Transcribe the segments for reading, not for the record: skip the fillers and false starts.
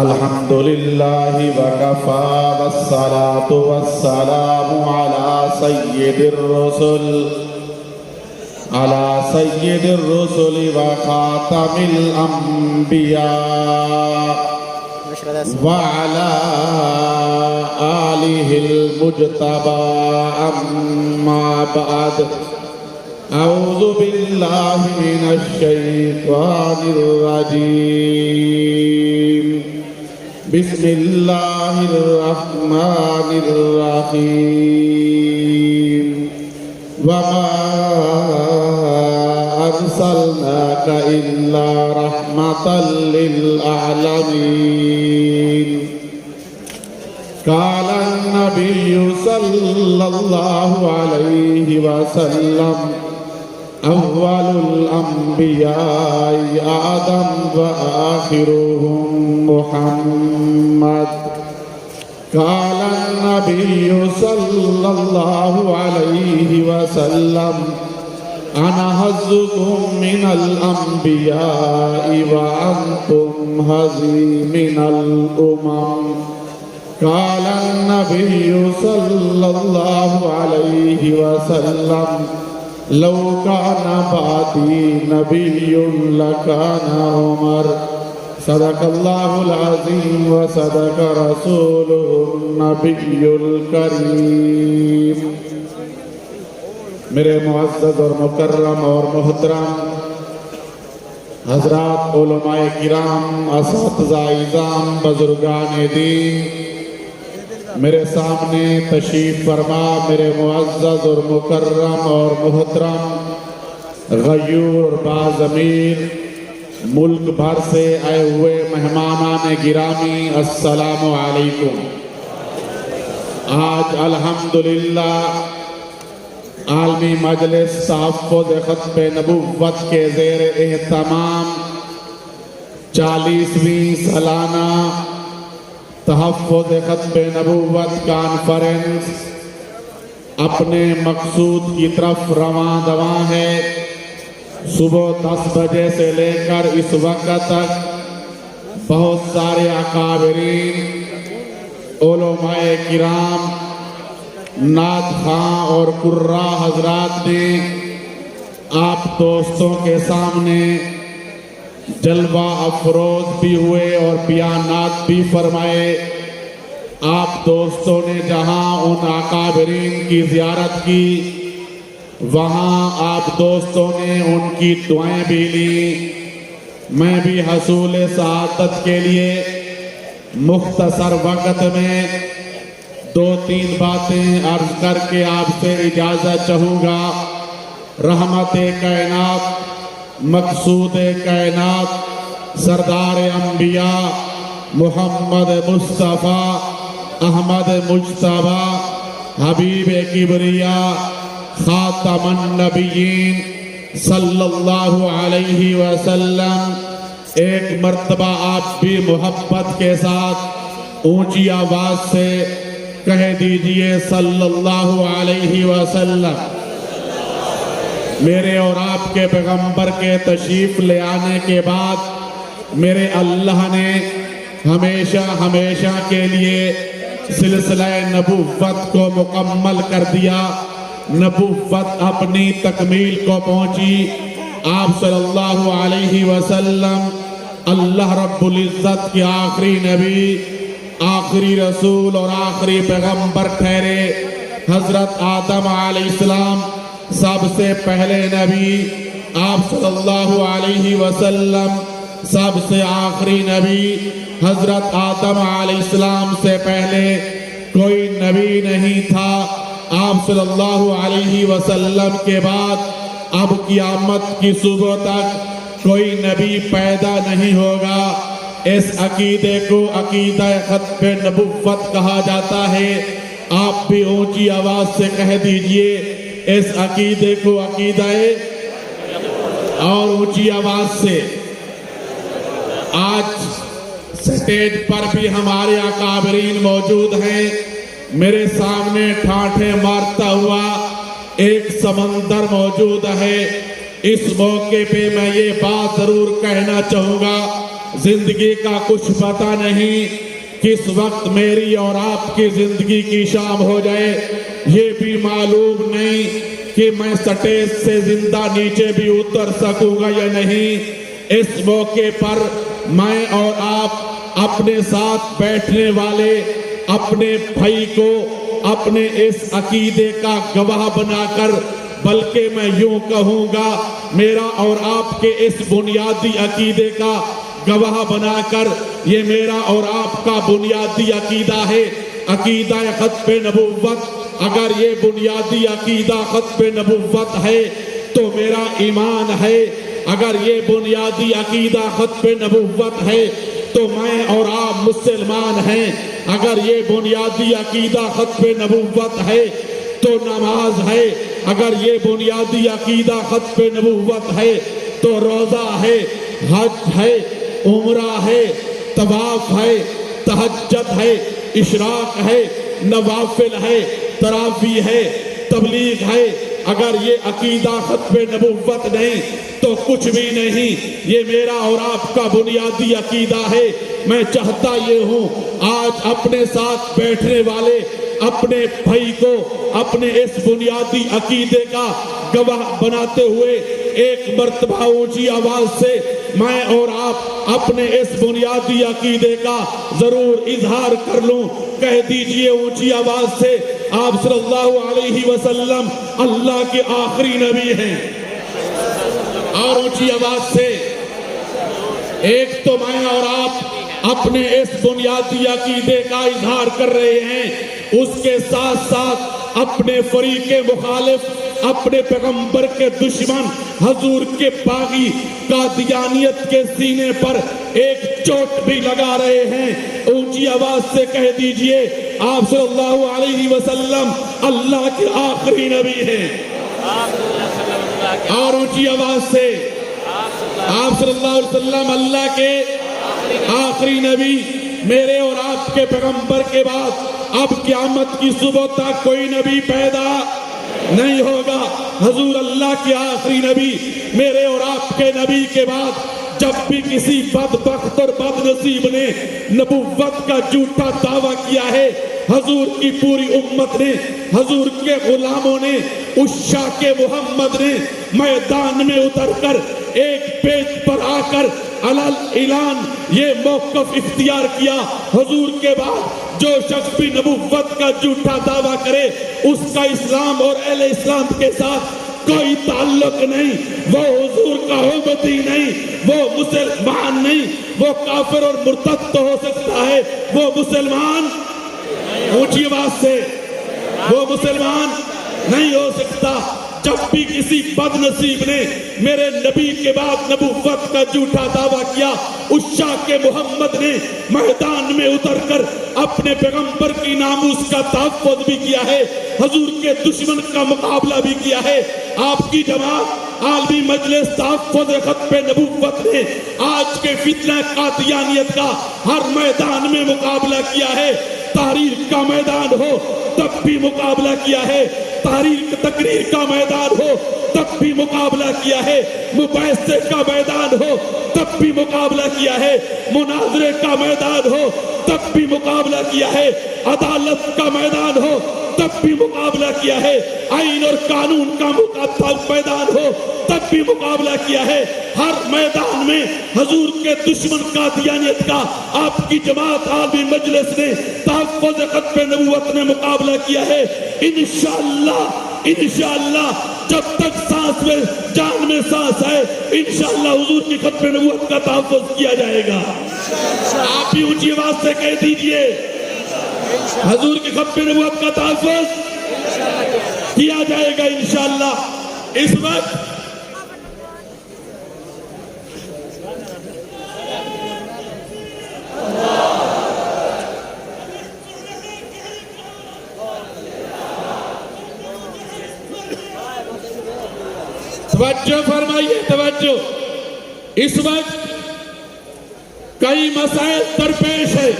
الحمد لله وكفى والصلاة والسلام على سيد الرسل وخاتم الأنبياء وعلى آله المجتبى أما بعد أعوذ بالله من الشيطان الرجيم بسم الله الرحمن الرحيم وما أرسلناك إلا رحمة للعالمين قال النبي صلى الله عليه وسلم أول الأنبياء آدم وآخرهم محمد قال النبي صلى الله عليه وسلم أنا حظكم من الأنبياء وأنتم حظي من الأمم قال النبي صلى الله عليه وسلم لو كان بعدي نبي لكان عمر صدق الله العظيم وصدق رسوله النبي الكريم میرے معزز اور مکرم اور محترم حضرات علماء کرام اساتذہ اعظام بزرگان دین میرے سامنے تشریف فرما میرے معزز اور مکرم اور محترم غیور اور باضمیر ملک بھر سے آئے ہوئے مہمانان گرامی السلام علیکم۔ آج الحمدللہ عالمی مجلس تحفظ ختم نبوت کے زیر اہتمام 40ویں سالانہ تحفظ ختم نبوت کانفرنس اپنے مقصود کی طرف رواں دواں ہے۔ صبح 10 بجے سے لے کر اس وقت تک بہت سارے اکابرین علماء کرام نعت خواں اور قراء حضرات نے آپ دوستوں کے سامنے جلوہ افروز بھی ہوئے اور بیانات بھی فرمائے۔ آپ دوستوں نے جہاں ان اکابرین کی زیارت کی وہاں آپ دوستوں نے ان کی دعائیں بھی لیں۔ میں بھی حصول سعادت کے لیے مختصر وقت میں 2-3 باتیں عرض کر کے آپ سے اجازت چاہوں گا۔ رحمت کائنات مقصود کائنات سردار انبیاء محمد مصطفیٰ احمد مجتبیٰ حبیب کبریاء خاتم النبیین صلی اللہ علیہ وسلم ایک مرتبہ آپ بھی محبت کے ساتھ اونچی آواز سے کہہ دیجئے صلی اللہ علیہ وسلم۔ میرے اور آپ کے پیغمبر کے تشریف لے آنے کے بعد میرے اللہ نے ہمیشہ ہمیشہ کے لیے سلسلہ نبوت کو مکمل کر دیا۔ نبوت اپنی تکمیل کو پہنچی۔ آپ صلی اللہ علیہ وسلم اللہ رب العزت کے آخری نبی آخری رسول اور آخری پیغمبر ٹھہرے۔ حضرت آدم علیہ السلام سب سے پہلے نبی، آپ صلی اللہ علیہ وسلم سب سے آخری نبی۔ حضرت آدم علیہ السلام سے پہلے کوئی نبی نہیں تھا۔ آپ صلی اللہ علیہ وسلم کے بعد اب قیامت کی صبح تک کوئی نبی پیدا نہیں ہوگا۔ اس عقیدے کو عقیدہ ختم نبوت کہا جاتا ہے۔ آپ بھی اونچی آواز سے کہہ دیجئے اس عقیدے کو عقیدہ اور اونچی آواز سے۔ آج سٹیج پر بھی ہمارے اکابرین موجود ہیں۔ میرے سامنے ٹھاٹھے مارتا ہوا ایک سمندر موجود ہے۔ اس موقع پہ میں یہ بات ضرور کہنا چاہوں گا زندگی کا کچھ پتہ نہیں کس وقت میری اور آپ کی زندگی کی شام ہو جائے، یہ بھی معلوم نہیں کہ میں سٹیج سے زندہ نیچے بھی اتر سکوں گا یا نہیں۔ اس موقع پر میں اور آپ اپنے ساتھ بیٹھنے والے اپنے بھائی کو اپنے اس عقیدے کا گواہ بنا کر، بلکہ میں یوں کہوں گا میرا اور آپ کے اس بنیادی عقیدے کا گواہ بنا کر، یہ میرا اور آپ کا بنیادی عقیدہ ہے، عقیدہ ختم نبوت۔ اگر یہ بنیادی عقیدہ ختم نبوت ہے تو میرا ایمان ہے، اگر یہ بنیادی عقیدہ ختم نبوت ہے تو میں اور آپ مسلمان ہیں، اگر یہ بنیادی عقیدہ ختم نبوت ہے تو نماز ہے، اگر یہ بنیادی عقیدہ ختم نبوت ہے تو روزہ ہے، حج ہے، عمرہ ہے، طواف ہے، تہجد ہے، اشراق ہے، نوافل ہے، تراویح ہے، تبلیغ ہے۔ اگر یہ عقیدہ ختم نبوت نہیں تو کچھ بھی نہیں، یہ میرا اور آپ کا بنیادی عقیدہ ہے۔ میں چاہتا یہ ہوں آج اپنے ساتھ بیٹھنے والے اپنے بھائی کو اپنے اس بنیادی عقیدے کا گواہ بناتے ہوئے ایک مرتبہ اونچی آواز سے میں اور آپ اپنے اس بنیادی عقیدے کا ضرور اظہار کر لوں۔ کہہ دیجئے اونچی آواز سے، آپ صلی اللہ علیہ وسلم اللہ کے آخری نبی ہیں۔ اور اونچی آواز سے ایک تو میں اور آپ اپنے اس بنیادی عقیدے کا اظہار کر رہے ہیں، اس کے ساتھ ساتھ اپنے فریق مخالف، اپنے پیغمبر کے دشمن حضور کے باغی قادیانیت کے سینے پر ایک چوٹ بھی لگا رہے ہیں۔ اونچی آواز سے کہہ دیجئے آپ صلی اللہ علیہ وسلم اللہ کے آخری نبی ہیں۔ اور اونچی آواز سے آپ صلی اللہ علیہ وسلم اللہ کے آخری نبی، میرے اور آپ کے پیغمبر کے بعد اب قیامت کی صبح تک کوئی نبی پیدا نہیں ہوگا۔ حضور اللہ کے آخری نبی، میرے اور آپ کے نبی کے بعد جب بھی کسی بدبخت اور بد نصیب نے نبوت کا جھوٹا دعویٰ کیا ہے، حضور کی پوری امت نے، حضور کے غلاموں نے، عشاق محمد نے میدان میں اتر کر ایک پیج پر آ کر اعلان یہ موقف اختیار کیا، حضور کے بعد جو شخص بھی نبوت کا جھوٹا دعویٰ کرے اس کا اسلام اور اہل اسلام کے ساتھ کوئی تعلق نہیں، وہ حضور کا امتی نہیں، وہ مسلمان نہیں، وہ کافر اور مرتد تو ہو سکتا ہے، وہ مسلمان اونچی آواز سے وہ مسلمان نہیں ہو سکتا۔ جب بھی کسی بد نصیب نے میرے نبی کے بعد نبوت کا جھوٹا دعویٰ کیا، عشاق محمد نے میدان میں اتر کر اپنے پیغمبر کی ناموس کا تحفظ بھی کیا ہے، حضور کے دشمن کا مقابلہ بھی کیا ہے۔ آپ کی جماعت عالمی مجلس تحفظ ختم نبوت نے آج کے فتنہ قادیانیت کا ہر میدان میں مقابلہ کیا ہے۔ تحریر کا میدان ہو تب بھی مقابلہ کیا ہے، تقریر کا میدان ہو تب بھی مقابلہ کیا ہے، مباحثے کا میدان ہو تب بھی مقابلہ کیا ہے، مناظرے کا میدان ہو تب بھی مقابلہ کیا ہے، عدالت کا میدان ہو تب بھی مقابلہ کیا ہے، آئین اور قانون کا میدان ہو تب بھی مقابلہ کیا ہے۔ ہر میدان میں حضور کے دشمن قادیانیت کا آپ کی جماعت عالمی مجلس نے تحفظ ختم نبوت نے مقابلہ کیا ہے۔ انشاءاللہ جب تک سانس میں جان میں سانس ہے انشاءاللہ حضور کی ختم نبوت کا تحفظ کیا جائے گا۔ آپ بھی اونچی آواز سے کہہ دیجئے حضور کی ختم نبوت کا تحفظ کیا جائے گا انشاءاللہ۔ اس وقت توجہ فرمائیے، توجہ، اس وقت کئی مسائل درپیش ہے،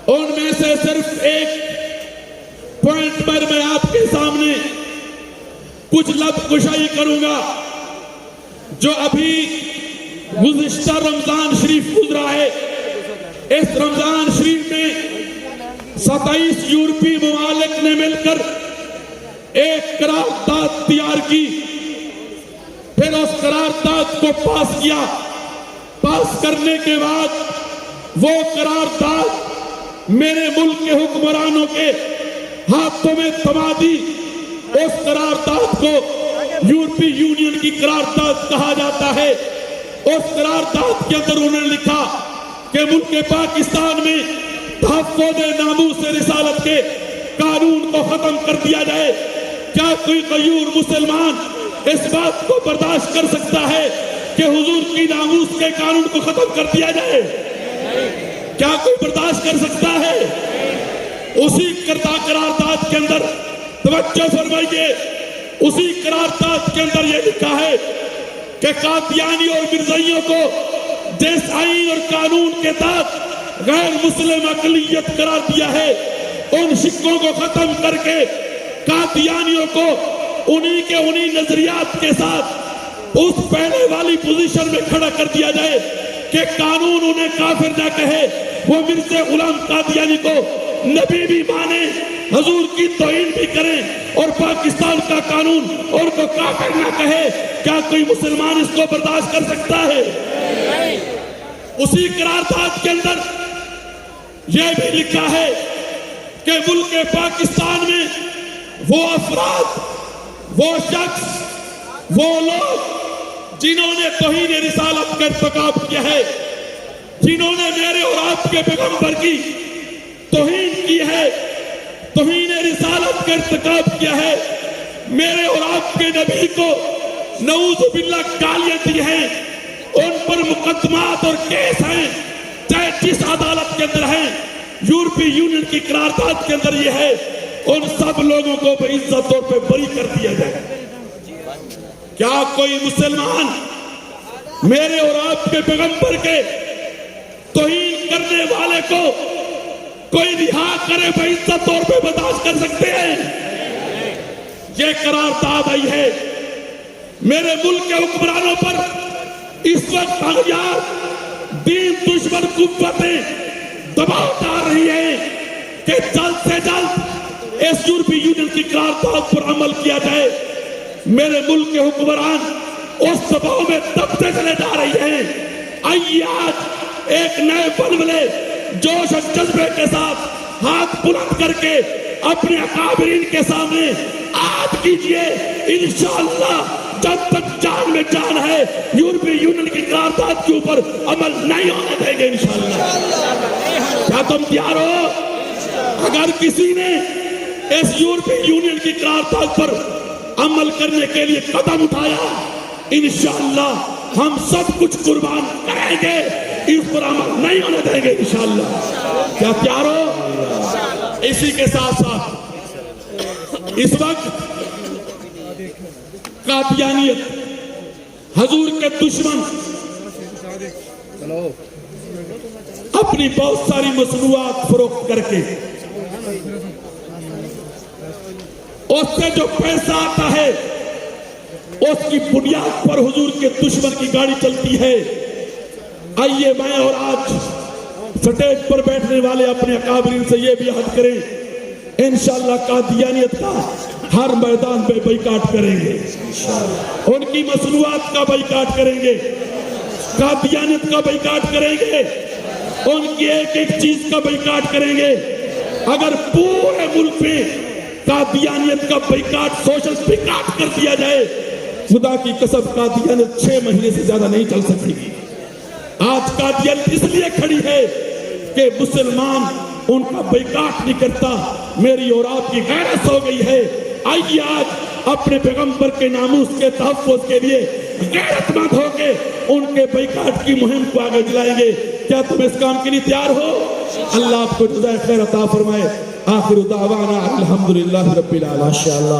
ان میں سے صرف ایک پوائنٹ پر میں آپ کے سامنے کچھ لب کشائی کروں گا جو ابھی گزشتہ رمضان شریف گزرا ہے، اس رمضان شریف میں 27 یورپی ممالک نے مل کر ایک قرارداد تیار کی، پھر اس قرارداد کو پاس کیا۔ پاس کرنے کے بعد وہ قرارداد میرے ملک کے حکمرانوں کے ہاتھوں میں تھما دی۔ اس قرارداد کو یورپی یونین کی قرارداد کہا جاتا ہے۔ اس قرارداد کے اندر انہوں نے لکھا کہ ملک پاکستان میں تحفظ ناموس رسالت کے قانون کو ختم کر دیا جائے۔ کیا کوئی غیور مسلمان اس بات کو برداشت کر سکتا ہے کہ حضور کی ناموس کے قانون کو ختم کر دیا جائے؟ کیا کوئی برداشت کر سکتا ہے؟ اسی قرارداد کے اندر توجہ فرمائیے، اسی قرارداد کے اندر یہ لکھا ہے کہ قادیانی اور مرزائیوں کو جس آئین اور قانون کے تحت غیر مسلم اقلیت قرار دیا ہے، ان شکوں کو ختم کر کے قادیانیوں کو انہی نظریات کے ساتھ اس پہلے والی پوزیشن میں کھڑا کر دیا جائے کہ قانون انہیں کافر نہ کہے، وہ مرزا غلام قادیانی کو نبی بھی مانے، حضور کی توہین بھی کریں، اور پاکستان کا قانون ان کو کافر نہ کہے۔ کیا کوئی مسلمان اس کو برداشت کر سکتا ہے؟ اسی قرارداد کے اندر یہ بھی لکھا ہے کہ ملک پاکستان میں وہ افراد، وہ شخص، وہ لوگ جنہوں نے توہین رسالت کا ارتکاب کیا ہے، جنہوں نے میرے اور آپ کے پیغمبر کی توہین کی ہے، توہین رسالت کا ارتکاب کیا ہے، میرے اور آپ کے نبی کو نعوذ باللہ گالیاں دی ہیں، ان پر مقدمات اور کیس ہیں، چاہے جس عدالت کے اندر ہیں۔ یورپی یونین کی قرارداد کے اندر یہ ہے ان سب لوگوں کو بعزت طور پہ بری کر دیا جائے۔ کیا کوئی مسلمان میرے اور آپ کے پیغمبر کے توہین کرنے والے کو کوئی رہا کرے بعزت طور پہ برداشت کر سکتے ہیں؟ یہ قرارداد آئی ہے۔ میرے ملک کے حکمرانوں پر اس وقت اغیار دین دشمن قوتیں دباؤ ڈال رہی ہیں کہ جلد سے جلد اس یورپی یونین کی قرارداد پر عمل کیا جائے۔ میرے ملک کے حکمران اس دباؤ میں دبتے چلے جا رہی ہیں۔ آئیے آج ایک نئے بلبلے جوش اور جذبے کے ساتھ ہاتھ بلند کر کے اپنے اکابرین کے سامنے آج کیجئے، انشاءاللہ جب تک جان میں جان ہے یورپی یونین کی قرارداد کے اوپر عمل نہیں ہونے دیں گے انشاءاللہ۔ کیا تم تیار ہو؟ اگر کسی نے اس یورپی یونین کی قرارداد پر عمل کرنے کے لیے قدم اٹھایا، انشاءاللہ ہم سب کچھ قربان کریں گے، اس پر عمل نہیں ہونے دیں گے انشاءاللہ۔ کیا تیار ہو؟ اسی کے ساتھ ساتھ اس وقت قادیانیت، حضور کے دشمن اپنی بہت ساری مصنوعات فروخت کر کے اس سے جو پیسہ آتا ہے اس کی بنیاد پر حضور کے دشمن کی گاڑی چلتی ہے۔ آئیے میں اور آج سٹیج پر بیٹھنے والے اپنے اکابرین سے یہ بھی عہد کریں، انشاءاللہ قادیانیت کا ہر میدان پہ بائیکاٹ کریں گے، ان کی مصنوعات کا بائیکاٹ کریں گے، قادیانیت کا بائیکاٹ کریں گے، ان کی ایک ایک چیز کا بائیکاٹ کریں گے۔ اگر پورے ملک میں قادیانیت کا بائیکاٹ، سوشل بائیکاٹ کر دیا جائے، خدا کی قسم قادیانیت 6 مہینے سے زیادہ نہیں چل سکتی گی۔ آج قادیانیت اس لیے کھڑی ہے کہ مسلمان ان کا بائیکاٹ نہیں کرتا، میری اور آپ کی غیرت ہو گئی ہے۔ آئیے آج اپنے پیغمبر کے ناموس کے تحفظ کے لیے غیرت مند ہو کے ان کے بائیکاٹ کی مہم کو آگے دلائیں گے۔ کیا تم اس کام کے لیے تیار ہو؟ اللہ آپ کو جزائے خیر عطا فرمائے۔ آخر دعوانا الحمدللہ رب العالمین۔